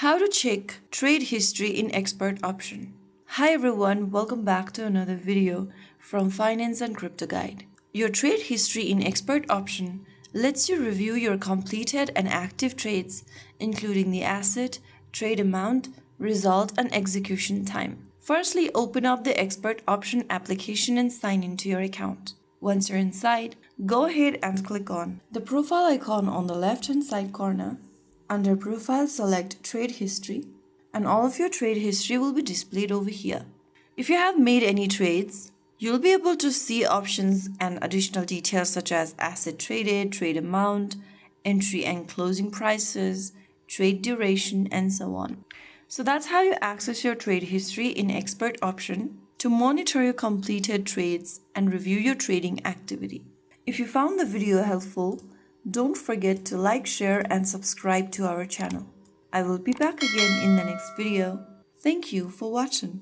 How to check trade history in ExpertOption. Hi everyone, welcome back to another video from Finance and Crypto Guide. Your trade history in ExpertOption lets you review your completed and active trades, including the asset, trade amount, result, and execution time. Firstly, open up the ExpertOption application and sign into your account. Once you're inside, go ahead and click on the profile icon on the left-hand side corner. Under Profile, select Trade History, and all of your trade history will be displayed over here. If you have made any trades, you'll be able to see options and additional details such as asset traded, trade amount, entry and closing prices, trade duration, and so on. So that's how you access your trade history in ExpertOption to monitor your completed trades and review your trading activity. If you found the video helpful, don't forget to like, share, and subscribe to our channel. I will be back again in the next video. Thank you for watching.